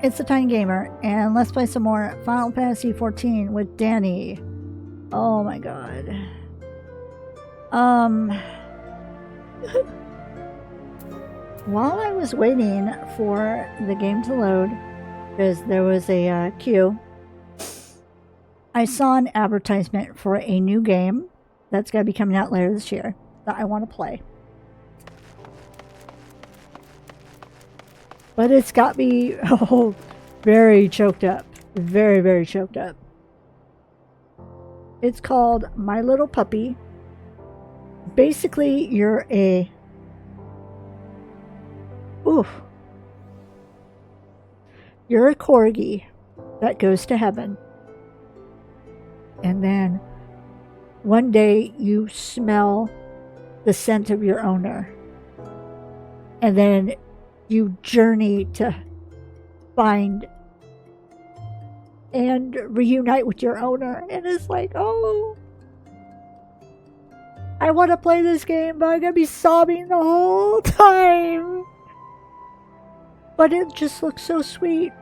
it's the Tiny Gamer, and let's play some more Final Fantasy XIV with Daenne. Oh my god. While I was waiting for the game to load, because there was a queue, I saw an advertisement for a new game that's going to be coming out later this year that I want to play. But it's got me very choked up. Very, very choked up. It's called My Little Puppy. Basically, you're a... You're a corgi that goes to heaven. And then one day you smell the scent of your owner. And then you journey to find and reunite with your owner. And it's like, oh, I want to play this game, but I'm going to be sobbing the whole time. But it just looks so sweet.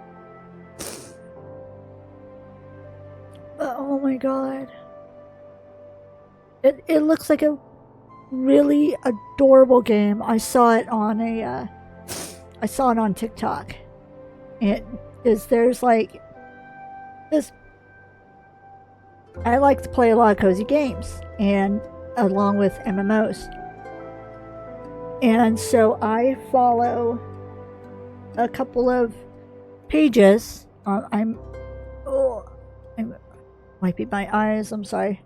Oh my god. It looks like a really adorable game. I saw it on TikTok. There's like this. I like to play a lot of cozy games, and along with MMOs. And so I follow a couple of pages. I'm wiping my eyes. I'm sorry.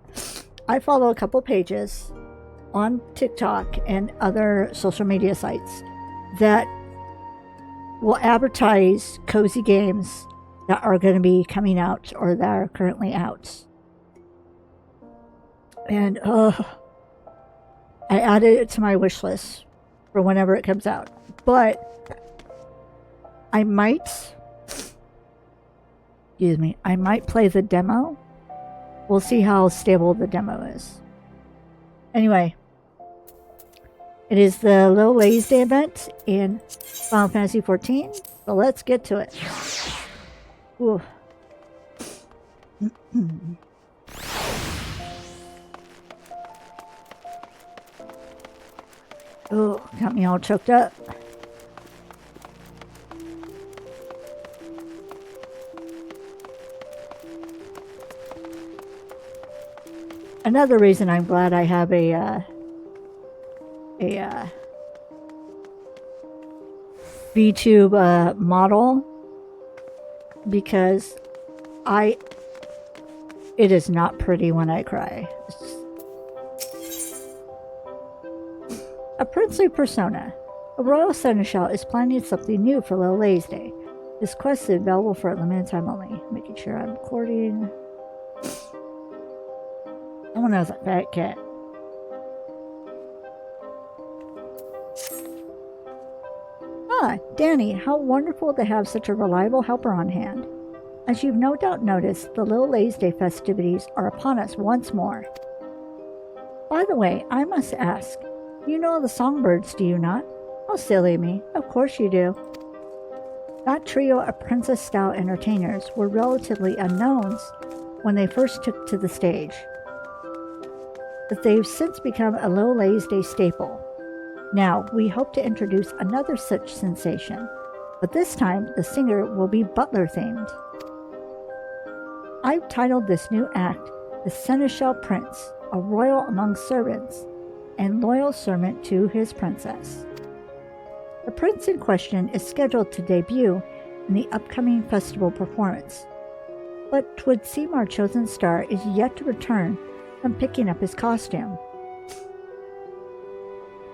I follow a couple pages on TikTok and other social media sites that will advertise cozy games that are going to be coming out or that are currently out. And I added it to my wish list for whenever it comes out. But I might play the demo. We'll see how stable the demo is. Anyway, it is the Little Ladies Day event in Final Fantasy XIV, so let's get to it. Ooh. Oh, got me all choked up. Another reason I'm glad I have a VTube model, because it is not pretty when I cry. A princely persona. A royal seneschal is planning something new for Little Ladies Day. This quest is available for a limited time only. Making sure I'm recording. Someone knows a fat cat. Ah, Daenne, how wonderful to have such a reliable helper on hand. As you've no doubt noticed, the Little Ladies Day festivities are upon us once more. By the way, I must ask, you know the songbirds, do you not? Oh, silly me. Of course you do. That trio of princess-style entertainers were relatively unknowns when they first took to the stage. But they've since become a Little Ladies Day staple. Now, we hope to introduce another such sensation, but this time the singer will be butler-themed. I've titled this new act The Seneschal Prince, a royal among servants, and loyal servant to his princess. The prince in question is scheduled to debut in the upcoming festival performance, but 'twould seem our chosen star is yet to return from picking up his costume.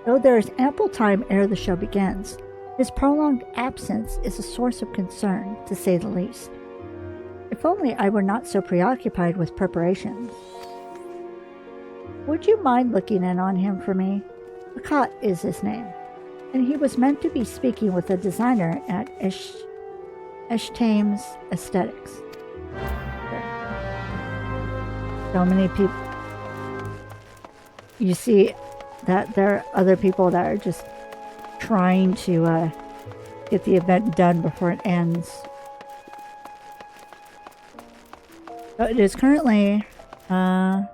Though there is ample time ere the show begins, his prolonged absence is a source of concern, to say the least. If only I were not so preoccupied with preparations. Would you mind looking in on him for me? Akat is his name, and he was meant to be speaking with a designer at Eshtame's Aesthetics. So many people. You see that there are other people that are just trying to get the event done before it ends. So it is currently March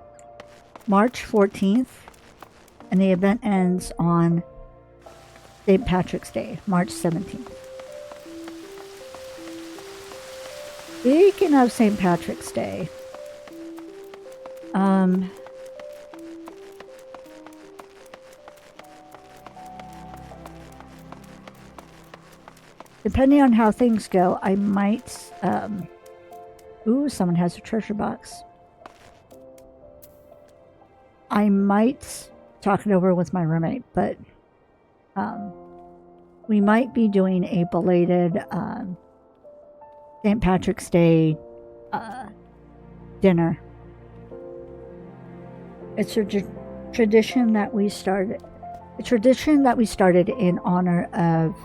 14th, and the event ends on St. Patrick's Day, March 17th. Speaking of St. Patrick's Day, depending on how things go, I might, ooh, someone has a treasure box. I might talk it over with my roommate, but, we might be doing a belated, St. Patrick's Day, dinner. It's a tradition that we started. A tradition that we started in honor of,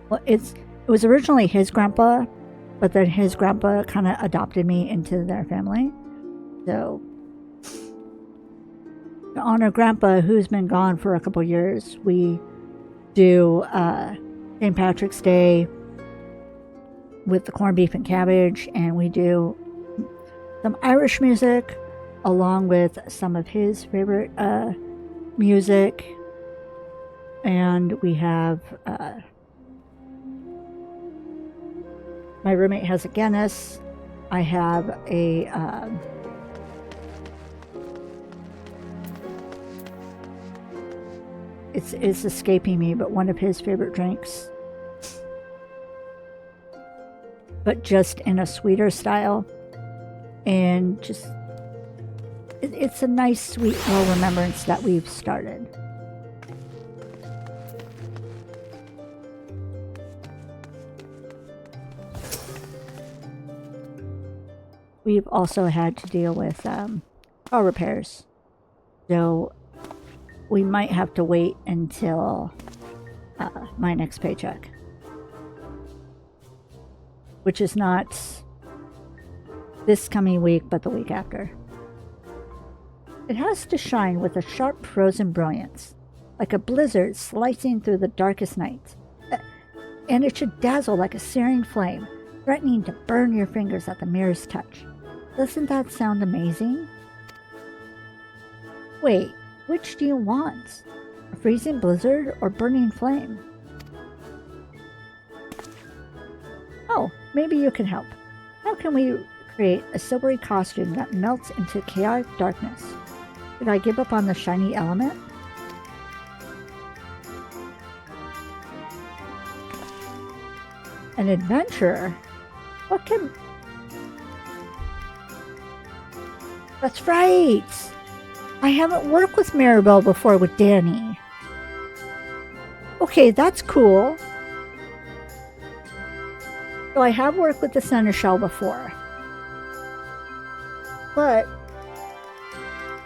well, it was originally his grandpa, but then his grandpa kind of adopted me into their family. So, to honor grandpa, who's been gone for a couple years, we do St. Patrick's Day with the corned beef and cabbage, and we do some Irish music along with some of his favorite music. And we have my roommate has a Guinness. I have a it's escaping me, but one of his favorite drinks, but just in a sweeter style. And just, it's a nice, sweet little remembrance that we've started. We've also had to deal with car repairs. So we might have to wait until my next paycheck. Which is not this coming week, but the week after. It has to shine with a sharp frozen brilliance, like a blizzard slicing through the darkest night. And it should dazzle like a searing flame, threatening to burn your fingers at the merest touch. Doesn't that sound amazing? Wait, which do you want? A freezing blizzard or burning flame? Oh, maybe you can help. How can we create a silvery costume that melts into chaotic darkness? Should I give up on the shiny element? An adventurer? What can... That's right! I haven't worked with Maribel before with Daenne. Okay, that's cool. So I have worked with the Seneschal before. But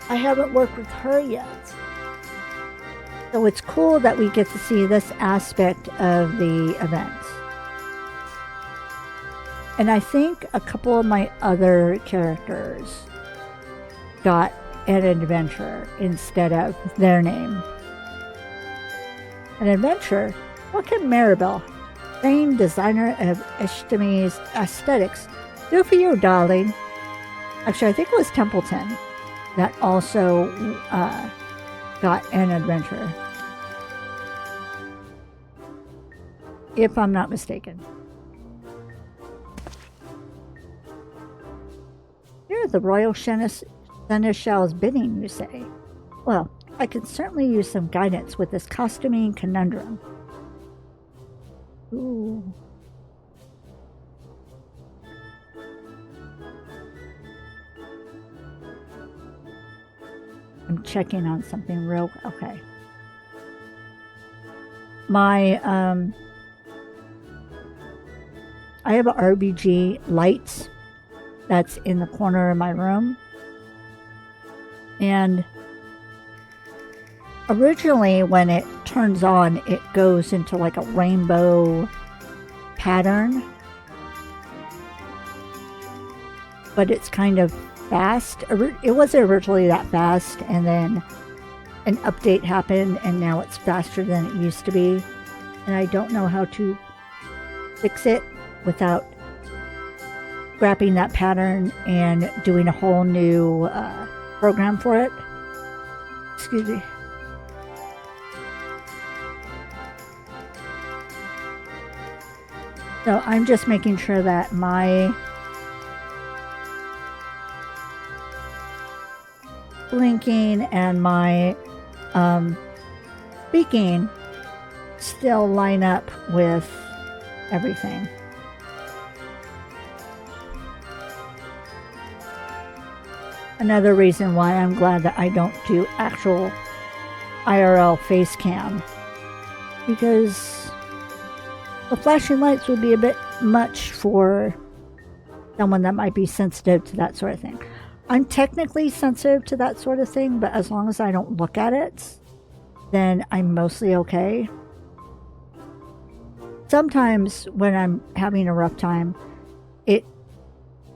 I haven't worked with her yet. So it's cool that we get to see this aspect of the event. And I think a couple of my other characters got an adventure instead of their name. An adventure? What can Maribel, famed designer of Estime's aesthetics, do for you, darling? Actually, I think it was Templeton that also got an adventure, if I'm not mistaken. You're the Royal Seneschal's bidding, you say? Well, I could certainly use some guidance with this costuming conundrum. Ooh. I'm checking on something real... Okay. My, I have an RBG light that's in the corner of my room. And originally when it turns on, it goes into like a rainbow pattern. But it's kind of fast. It wasn't originally that fast, and then an update happened and now it's faster than it used to be. And I don't know how to fix it without scrapping that pattern and doing a whole new program for it. Excuse me. So I'm just making sure that my blinking and my speaking still line up with everything. Another reason why I'm glad that I don't do actual IRL face cam, because the flashing lights would be a bit much for someone that might be sensitive to that sort of thing. I'm technically sensitive to that sort of thing, but as long as I don't look at it, then I'm mostly okay. Sometimes when I'm having a rough time, it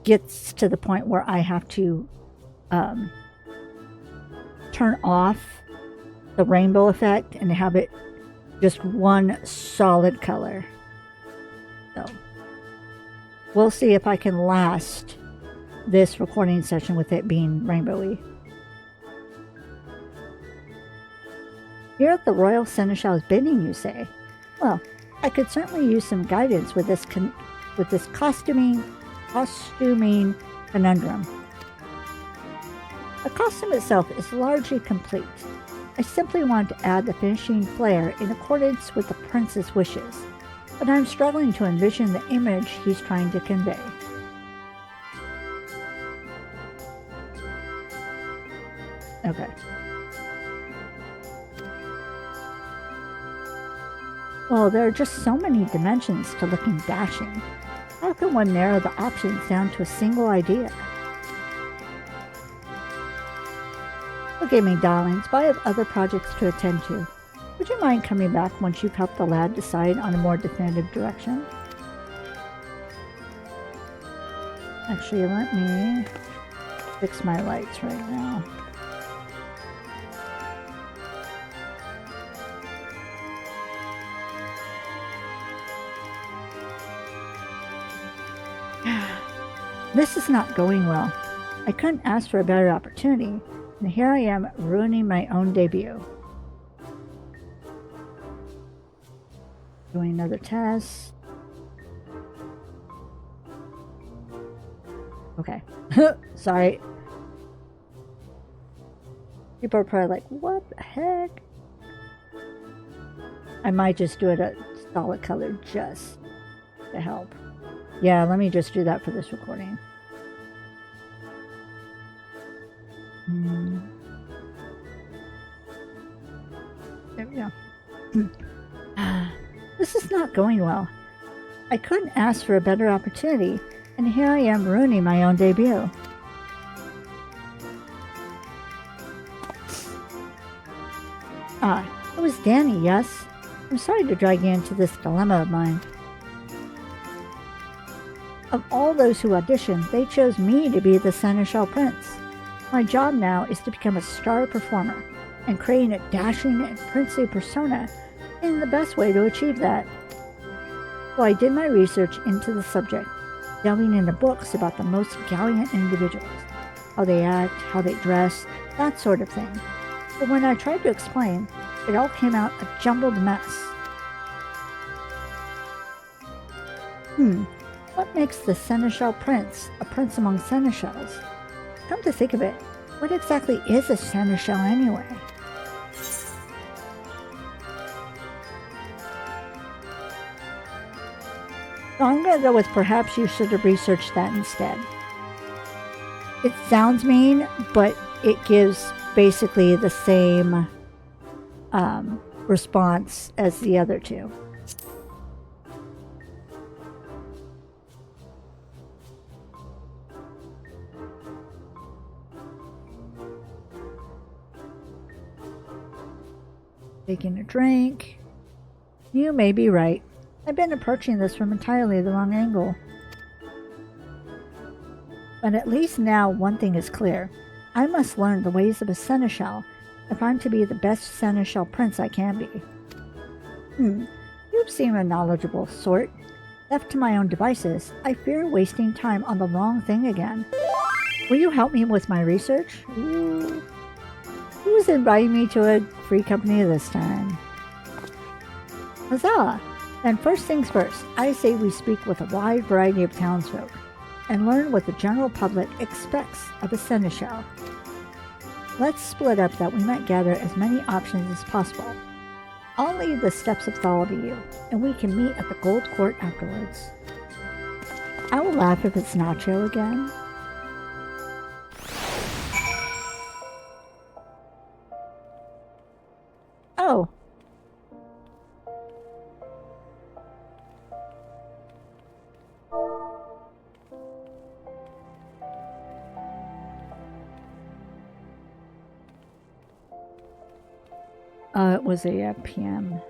gets to the point where I have to turn off the rainbow effect and have it just one solid color. So we'll see if I can last this recording session with it being rainbowy. You're at the Royal Seneschal's bidding, you say? Well, I could certainly use some guidance with this costuming conundrum. The costume itself is largely complete. I simply want to add the finishing flair in accordance with the prince's wishes, but I'm struggling to envision the image he's trying to convey. Okay. Well, there are just so many dimensions to looking dashing. How can one narrow the options down to a single idea? Forgive me, darlings, but I have other projects to attend to. Would you mind coming back once you've helped the lad decide on a more definitive direction? Actually, let me fix my lights right now. This is not going well. I couldn't ask for a better opportunity, and here I am ruining my own debut. Doing another test. Okay. Sorry. People are probably like, what the heck? I might just do it a solid color just to help. Yeah, let me just do that for this recording. There we go. This is not going well. I couldn't ask for a better opportunity, and here I am ruining my own debut. It was Daenne, yes? I'm sorry to drag you into this dilemma of mine. Of all those who auditioned, they chose me to be the Seneschal Prince. My job now is to become a star performer, and creating a dashing and princely persona is the best way to achieve that. So I did my research into the subject, delving into books about the most gallant individuals, how they act, how they dress, that sort of thing. But when I tried to explain, it all came out a jumbled mess. What makes the Seneschal Prince a prince among seneschals? Come to think of it, what exactly is a seneschal anyway? So I'm going to go with perhaps you should have researched that instead. It sounds mean, but it gives basically the same response as the other two. Taking a drink. You may be right. I've been approaching this from entirely the wrong angle. But at least now one thing is clear. I must learn the ways of a seneschal if I'm to be the best seneschal prince I can be. You seem a knowledgeable sort. Left to my own devices, I fear wasting time on the wrong thing again. Will you help me with my research? Ooh. Who's inviting me to a free company this time? Huzzah! Then first things first, I say we speak with a wide variety of townsfolk and learn what the general public expects of a seneschal. Let's split up that we might gather as many options as possible. I'll leave the steps of Thal to you, and we can meet at the Gold Court afterwards. I will laugh if it's Nacho again. Oh. It was a PM.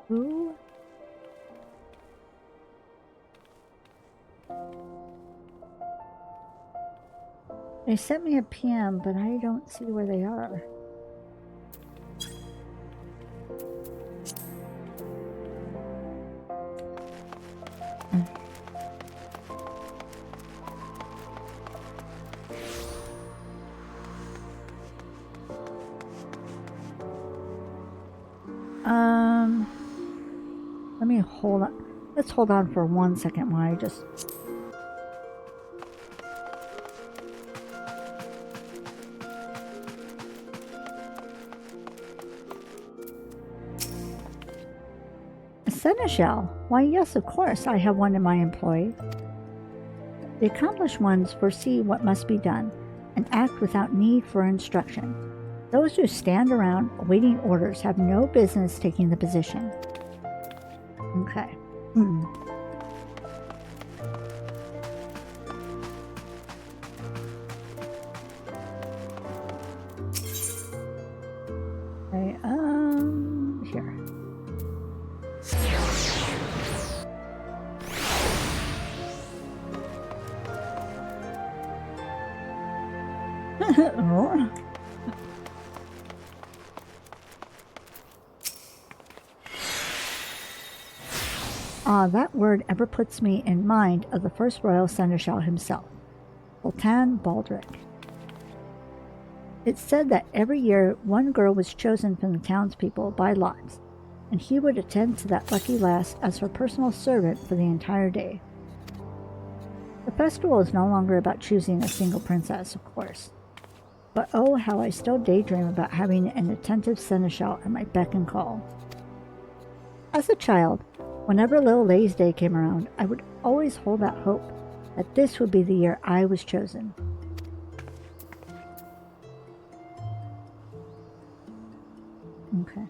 Who? They sent me a PM, but I don't see where they are. Let me hold on. Let's hold on for 1 second while I just... A seneschal? Why, yes, of course, I have one in my employ. The accomplished ones foresee what must be done and act without need for instruction. Those who stand around awaiting orders have no business taking the position. Okay. Okay, here. That word ever puts me in mind of the first royal seneschal himself, Sultan Baldric. It's said that every year one girl was chosen from the townspeople by lots, and he would attend to that lucky lass as her personal servant for the entire day. The festival is no longer about choosing a single princess, of course, but oh, how I still daydream about having an attentive seneschal at my beck and call. As a child, whenever Little Lay's Day came around, I would always hold out hope that this would be the year I was chosen. Okay.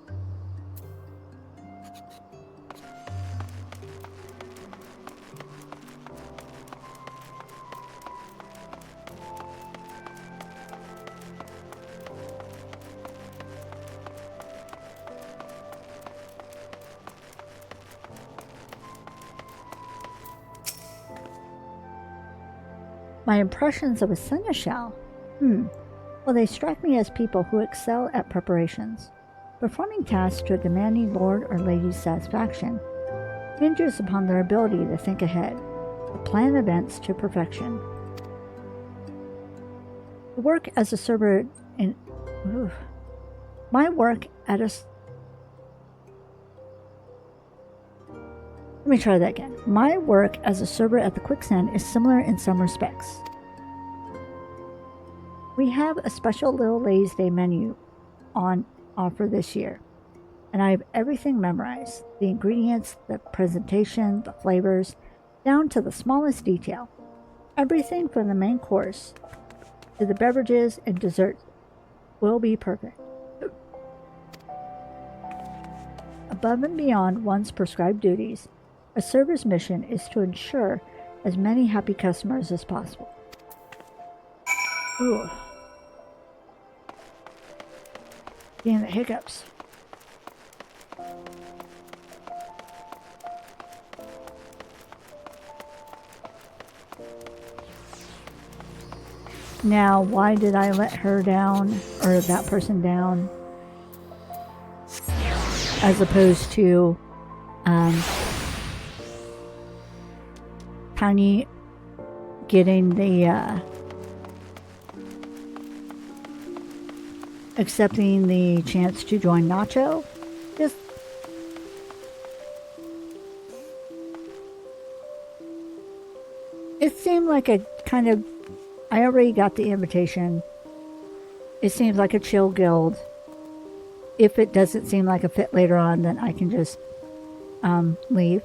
My impressions of a seneschal? Well, they strike me as people who excel at preparations. Performing tasks to a demanding lord or lady's satisfaction hinges upon their ability to think ahead, to plan events to perfection. Work as a server in... My work at a... Let me try that again. My work as a server at the Quicksand is similar in some respects. We have a special Little Lay's Day menu on offer this year, and I have everything memorized. The ingredients, the presentation, the flavors, down to the smallest detail. Everything from the main course to the beverages and desserts will be perfect. Above and beyond one's prescribed duties, a server's mission is to ensure as many happy customers as possible. Ooh. Getting the hiccups. Now, why did I let her down, or that person down? as opposed to Tiny getting the accepting the chance to join Nacho. Just it seemed like a kind of, I already got the invitation. It seems like a chill guild. If it doesn't seem like a fit later on, then I can just leave.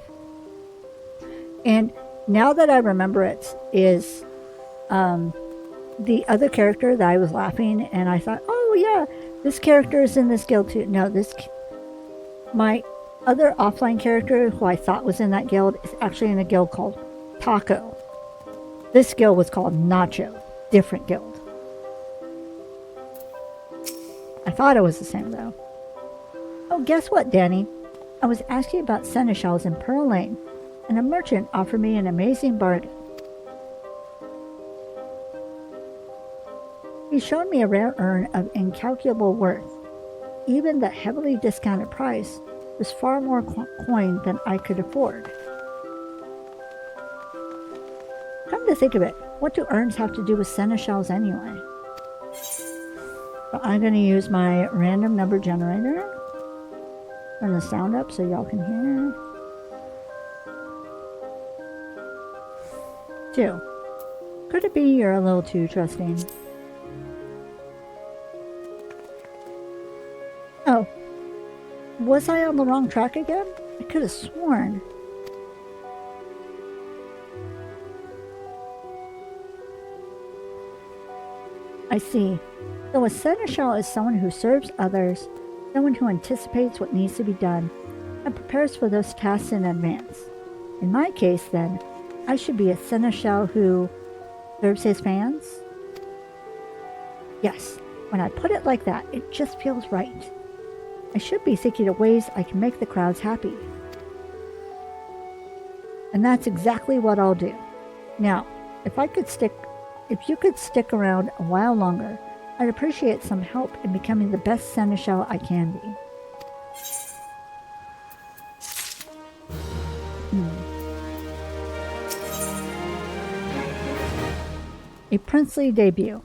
And now that I remember it is the other character that I was laughing and I thought, oh yeah, this character is in this guild too. No, my other offline character who I thought was in that guild is actually in a guild called Taco. This guild was called Nacho. Different guild. I thought it was the same though. Oh, guess what, Danny? I was asking about seneschals in Pearl Lane, and a merchant offered me an amazing bargain. He showed me a rare urn of incalculable worth. Even the heavily discounted price was far more coin than I could afford. Come to think of it, what do urns have to do with seneschals anyway? So I'm going to use my random number generator. Turn the sound up so y'all can hear. 2. Could it be you're a little too trusting? Oh. Was I on the wrong track again? I could have sworn. I see. So a seneschal is someone who serves others, someone who anticipates what needs to be done, and prepares for those tasks in advance. In my case, then, I should be a seneschal who serves his fans? Yes, when I put it like that, it just feels right. I should be thinking of ways I can make the crowds happy. And that's exactly what I'll do. Now, if you could stick around a while longer, I'd appreciate some help in becoming the best seneschal I can be. A princely debut.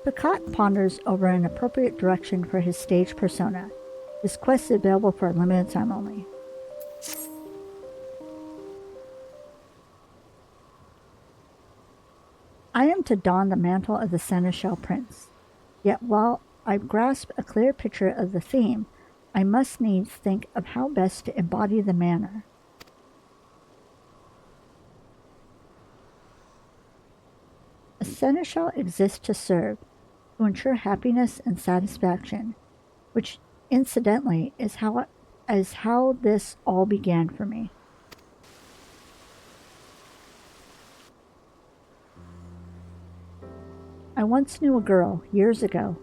Picot ponders over an appropriate direction for his stage persona. This quest is available for a limited time only. I am to don the mantle of the seneschal prince. Yet while I grasp a clear picture of the theme, I must needs think of how best to embody the manner. A seneschal exists to serve, to ensure happiness and satisfaction, which incidentally is how this all began for me. I once knew a girl, years ago.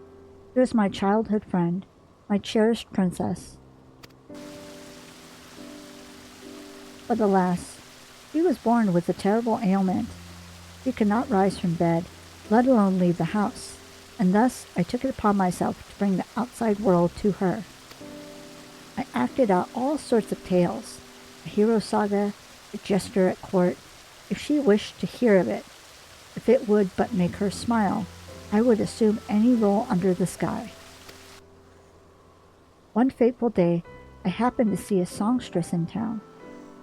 She was my childhood friend, my cherished princess. But alas, she was born with a terrible ailment. She could not rise from bed, let alone leave the house, and thus I took it upon myself to bring the outside world to her. I acted out all sorts of tales, a hero saga, a jester at court, if she wished to hear of it. If it would but make her smile, I would assume any role under the sky. One fateful day, I happened to see a songstress in town.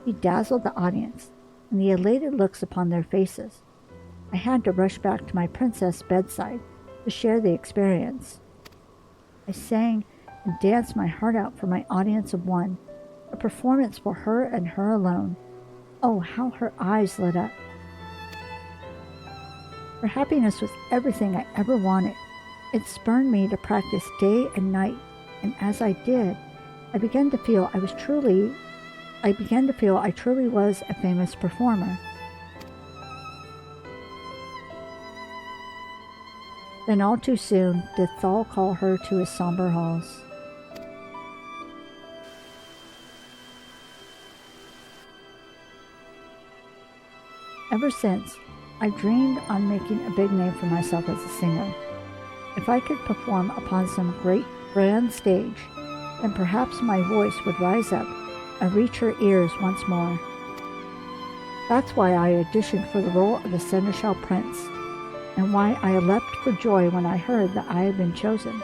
She dazzled the audience, and the elated looks upon their faces. I had to rush back to my princess' bedside to share the experience. I sang and danced my heart out for my audience of one, a performance for her and her alone. Oh, how her eyes lit up. Her happiness was everything I ever wanted. It spurred me to practice day and night, and as I did, I began to feel I truly was a famous performer. Then all too soon did Thal call her to his somber halls. Ever since, I dreamed on making a big name for myself as a singer. If I could perform upon some great grand stage, then perhaps my voice would rise up and reach her ears once more. That's why I auditioned for the role of the Seneschal Prince, and why I leapt for joy when I heard that I had been chosen.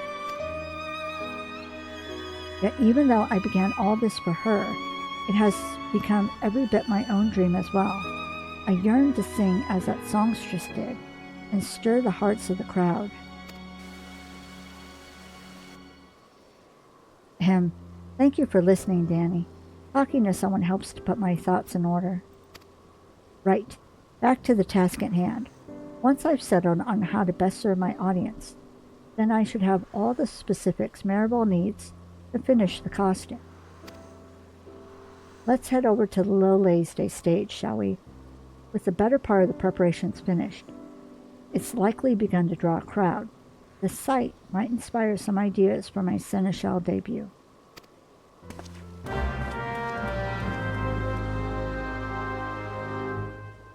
Yet even though I began all this for her, it has become every bit my own dream as well. I yearn to sing as that songstress did, and stir the hearts of the crowd. Thank you for listening, Daenne. Talking to someone helps to put my thoughts in order. Right, back to the task at hand. Once I've settled on how to best serve my audience, then I should have all the specifics Maribel needs to finish the costume. Let's head over to the Little Lays Day stage, shall we? With the better part of the preparations finished, it's likely begun to draw a crowd. The sight might inspire some ideas for my Seneschal debut.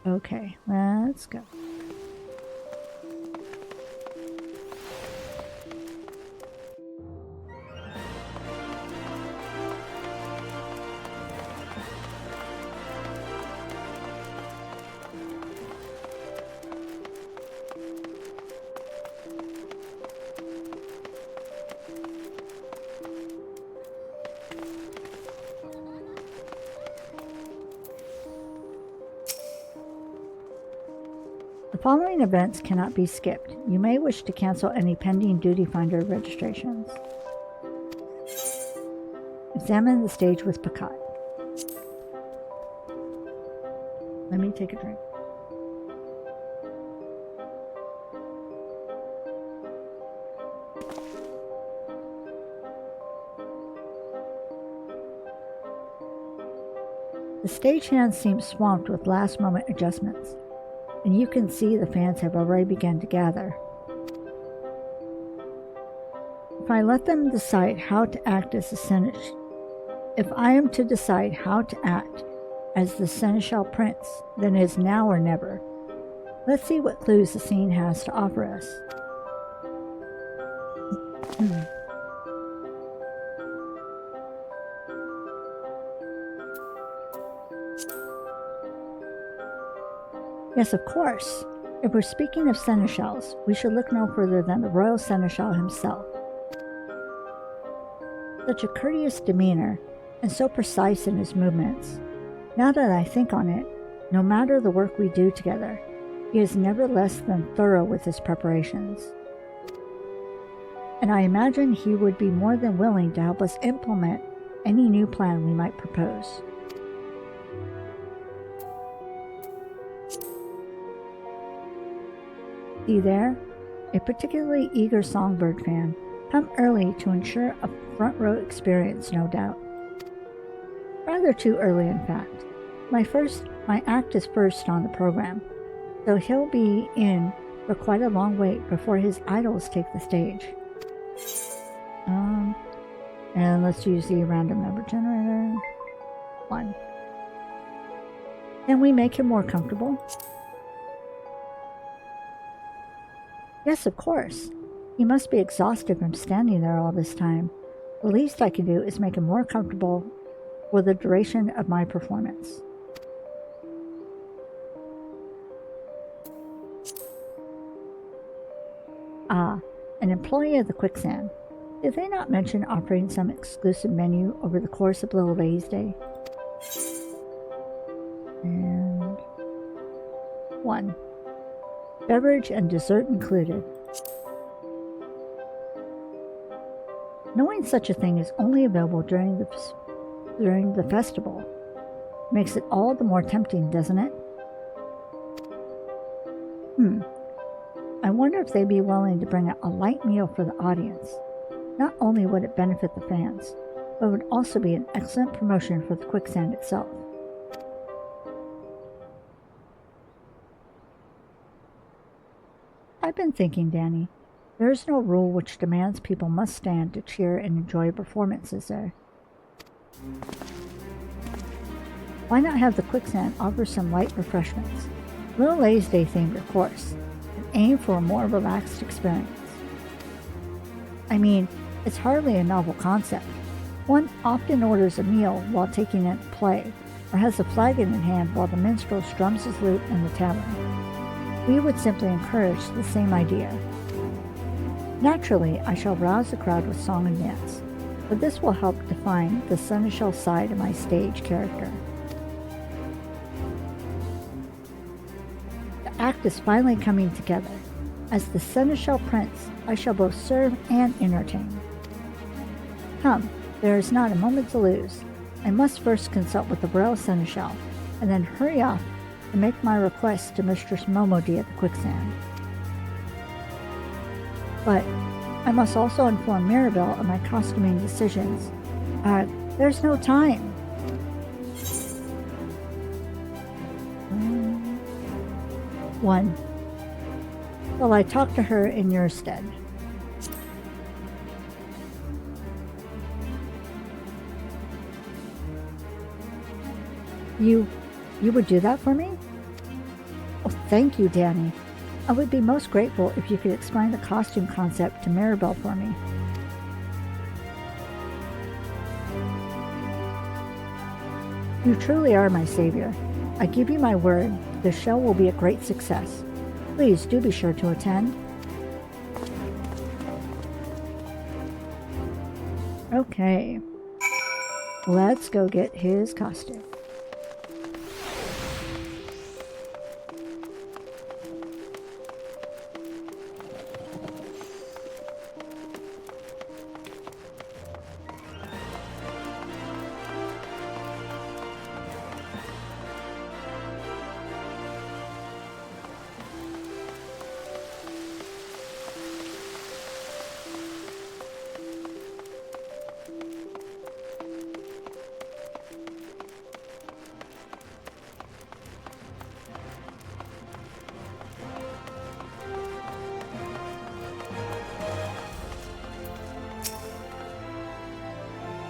Okay, let's go. The following events cannot be skipped. You may wish to cancel any pending Duty Finder registrations. Examine the stage with Picot. Let me take a drink. The stagehand seems swamped with last-moment adjustments, and you can see the fans have already begun to gather. If I let them decide how to act as the If I am to decide how to act as the Seneschal Prince, then it is now or never. Let's see what clues the scene has to offer us. Yes, of course. If we're speaking of seneschals, we should look no further than the royal seneschal himself. Such a courteous demeanor, and so precise in his movements. Now that I think on it, no matter the work we do together, he is never less than thorough with his preparations. And I imagine he would be more than willing to help us implement any new plan we might propose. See there? A particularly eager songbird fan, come early to ensure a front row experience, no doubt. Rather too early, in fact. My act is first on the program, so he'll be in for quite a long wait before his idols take the stage. And let's use the random number generator. 1. Can we make him more comfortable? Yes, of course. He must be exhausted from standing there all this time. The least I can do is make him more comfortable for the duration of my performance. An employee of the Quicksand. Did they not mention offering some exclusive menu over the course of Little Lays Day? And 1. Beverage and dessert included. Knowing such a thing is only available during the festival makes it all the more tempting, doesn't it? I wonder if they'd be willing to bring out a light meal for the audience. Not only would it benefit the fans, but it would also be an excellent promotion for the Quicksand itself. I've been thinking, Daenne, there is no rule which demands people must stand to cheer and enjoy a performance, is there? Why not have the Quicksand offer some light refreshments? Little Lays Day themed, of course, and aim for a more relaxed experience. I mean, it's hardly a novel concept, One often orders a meal while taking it to play, or has a flagon in hand while the minstrel strums his lute in the tavern. We would simply encourage the same idea. Naturally, I shall rouse the crowd with song and dance, but this will help define the seneschal side of my stage character. The act is finally coming together. As the seneschal prince, I shall both serve and entertain. Come, there is not a moment to lose. I must first consult with the royal seneschal, and then hurry off and make my request to Mistress Momodi at the quicksand. But I must also inform Mirabelle of my costuming decisions. There's no time. One. Well, I talk to her in your stead. You would do that for me? Oh, thank you, Daenne. I would be most grateful if you could explain the costume concept to Mirabelle for me. You truly are my savior. I give you my word, the show will be a great success. Please do be sure to attend. Okay. Let's go get his costume.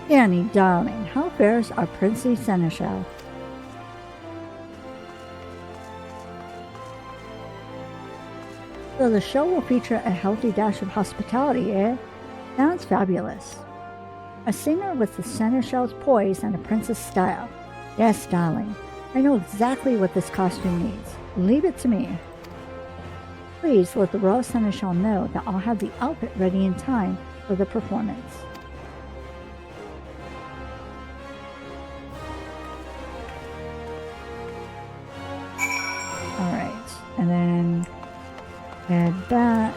Daenne, darling, how fares our princely seneschal? So the show will feature a healthy dash of hospitality, eh? Sounds fabulous. A singer with the seneschal's poise and a princess style. Yes, darling, I know exactly what this costume needs. Leave it to me. Please let the royal seneschal know that I'll have the outfit ready in time for the performance. Alright, and then head back.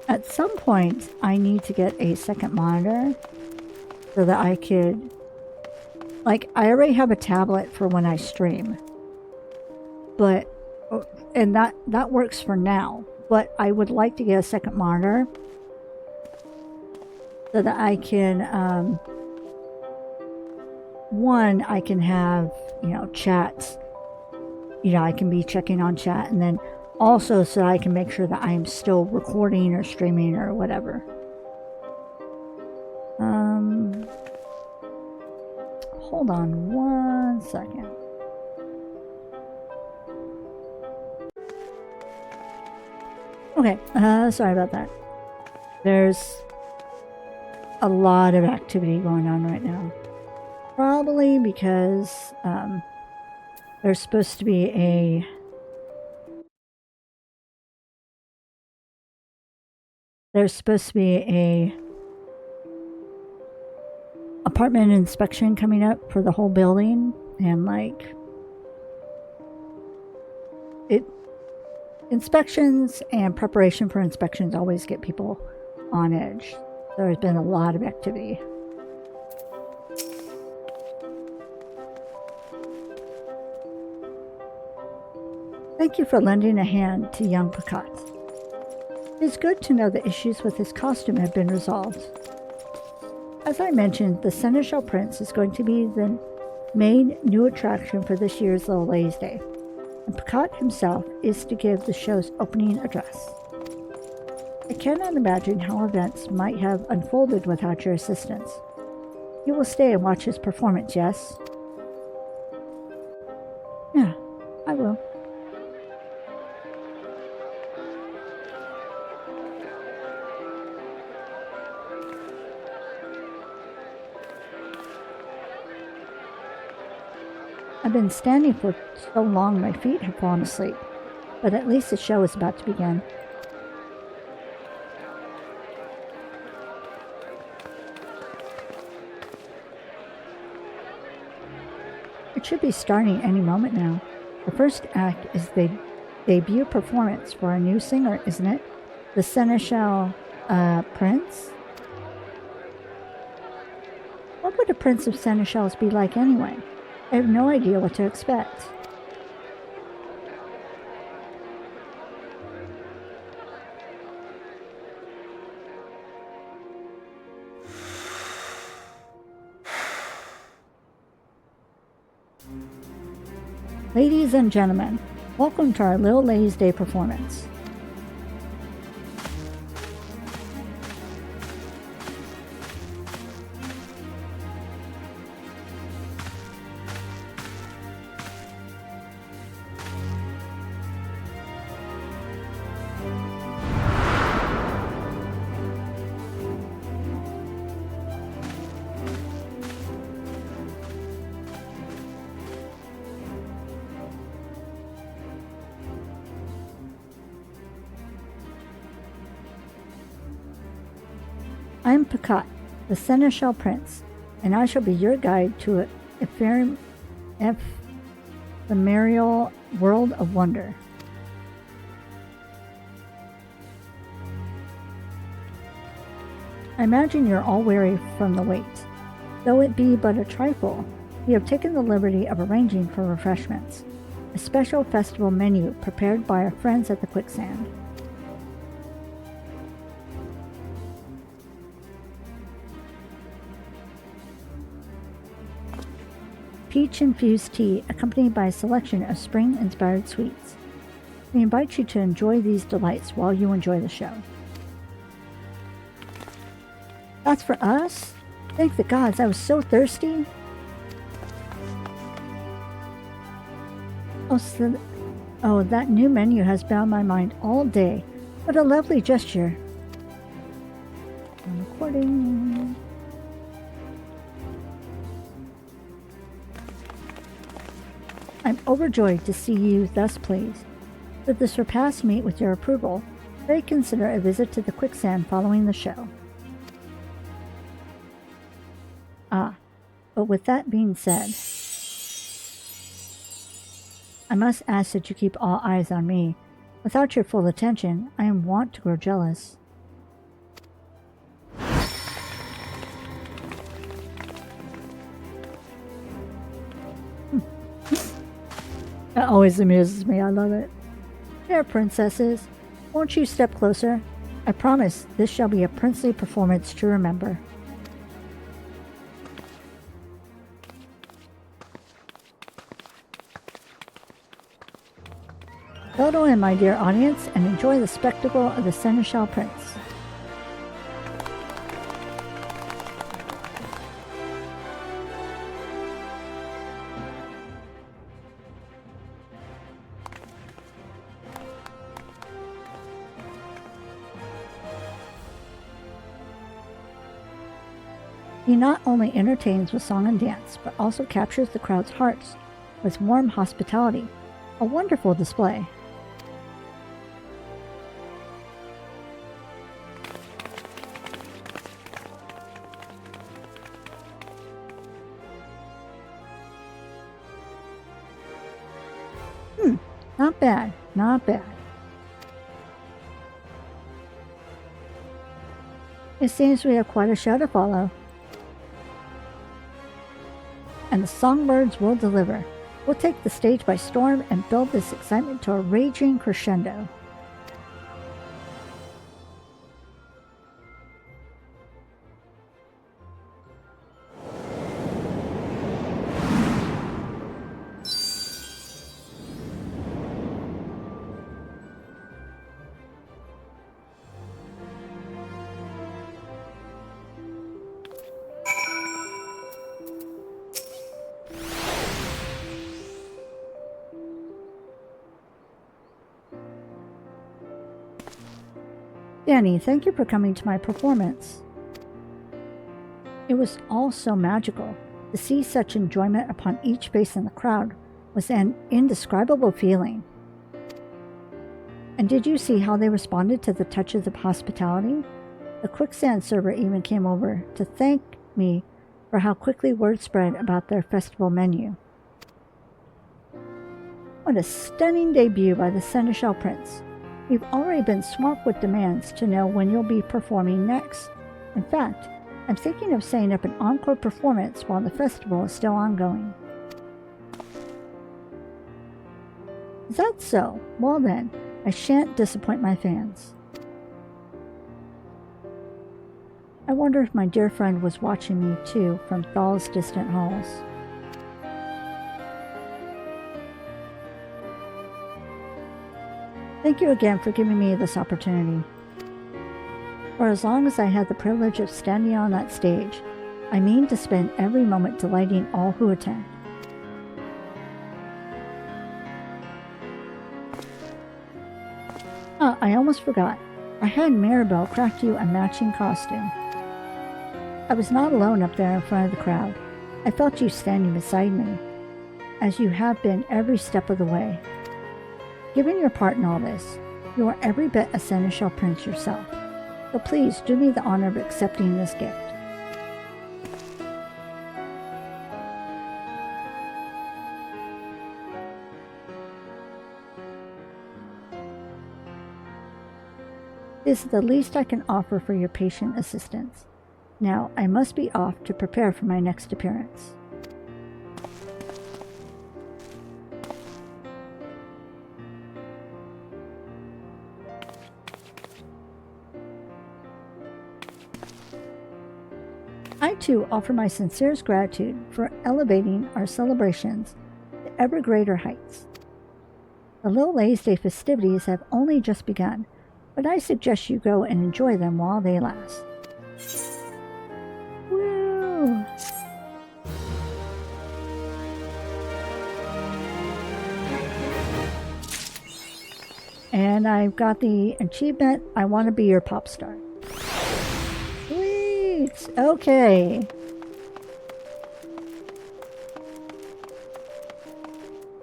At some point, I need to get a second monitor so that I could, like, I already have a tablet for when I stream, but, and that works for now, but I would like to get a second monitor so that I can, one, I can have, chats, I can be checking on chat, and then also so I can make sure that I'm still recording or streaming or whatever. Hold on 1 second. Okay, sorry about that. There's a lot of activity going on right now. Probably because there's supposed to be a apartment inspection coming up for the whole building, and inspections and preparation for inspections always get people on edge. There's been a lot of activity. Thank you for lending a hand to young Pakat. It's good to know the issues with his costume have been resolved. As I mentioned, the Seneschal Prince is going to be the main new attraction for this year's Little Lays Day, and Picot himself is to give the show's opening address. I cannot imagine how events might have unfolded without your assistance. You will stay and watch his performance, yes? Yeah, I will. I've been standing for so long my feet have fallen asleep, but at least the show is about to begin. It should be starting any moment now. The first act is the debut performance for a new singer, isn't it? The Seneschal, Prince? What would a Prince of Seneschals be like anyway? I have no idea what to expect. Ladies and gentlemen, welcome to our Little Lays Day performance. I am Picot, the Seneschal Prince, and I shall be your guide to an ephemeral world of wonder. I imagine you're all weary from the wait. Though it be but a trifle, we have taken the liberty of arranging for refreshments, a special festival menu prepared by our friends at the Quicksand. Peach-infused tea accompanied by a selection of spring-inspired sweets. We invite you to enjoy these delights while you enjoy the show. That's for us? Thank the gods, I was so thirsty. Oh, that new menu has bound my mind all day. What a lovely gesture. I'm recording. I'm overjoyed to see you thus pleased. Should the surpass meet with your approval, may consider a visit to the Quicksand following the show. But with that being said, I must ask that you keep all eyes on me. Without your full attention, I am wont to grow jealous. That always amuses me. I love it. There, princesses. Won't you step closer? I promise this shall be a princely performance to remember. Settle in, my dear audience, and enjoy the spectacle of the Seneschal Prince. He not only entertains with song and dance, but also captures the crowd's hearts with warm hospitality. A wonderful display. Not bad, not bad. It seems we have quite a show to follow. And the songbirds will deliver. We'll take the stage by storm and build this excitement to a raging crescendo. Danny, thank you for coming to my performance. It was all so magical. To see such enjoyment upon each face in the crowd was an indescribable feeling. And did you see how they responded to the touches of hospitality? The quicksand server even came over to thank me for how quickly word spread about their festival menu. What a stunning debut by the Seneschal Prince. We've already been swamped with demands to know when you'll be performing next. In fact, I'm thinking of setting up an encore performance while the festival is still ongoing. Is that so? Well then, I shan't disappoint my fans. I wonder if my dear friend was watching me too from Thal's distant halls. Thank you again for giving me this opportunity. For as long as I had the privilege of standing on that stage, I mean to spend every moment delighting all who attend. Ah, I almost forgot. I had Maribel craft you a matching costume. I was not alone up there in front of the crowd. I felt you standing beside me, as you have been every step of the way. Given your part in all this, you are every bit a Seneschal Prince yourself. So please do me the honor of accepting this gift. This is the least I can offer for your patient assistance. Now, I must be off to prepare for my next appearance. I too offer my sincerest gratitude for elevating our celebrations to ever greater heights. The Little Lays Day festivities have only just begun, but I suggest you go and enjoy them while they last. Woo! And I've got the achievement, I want to be your pop star. Sweet! Okay.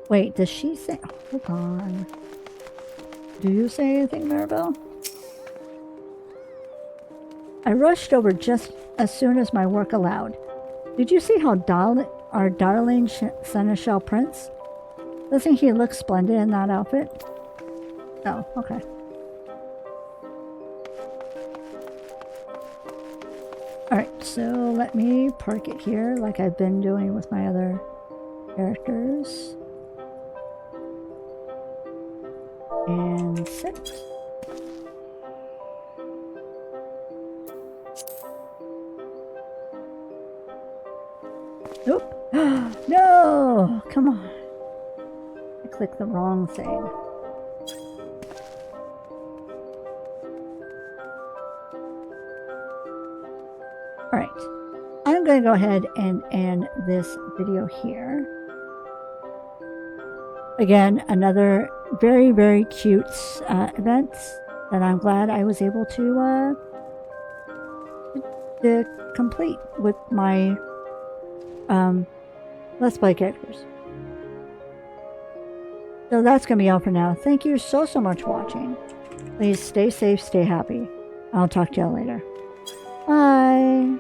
Wait, does she say... Hold on. Do you say anything, Maribel? I rushed over just as soon as my work allowed. Did you see how our darling Seneschal Prince? Doesn't he look splendid in that outfit? Oh, okay. Alright, so let me park it here like I've been doing with my other characters. And sit. Nope. No! Come on. I clicked the wrong thing. Alright. I'm going to go ahead and end this video here. Again, another very, very cute event that I'm glad I was able to complete with my Let's Play characters. So that's going to be all for now. Thank you so much for watching. Please stay safe, stay happy. I'll talk to y'all later. Bye!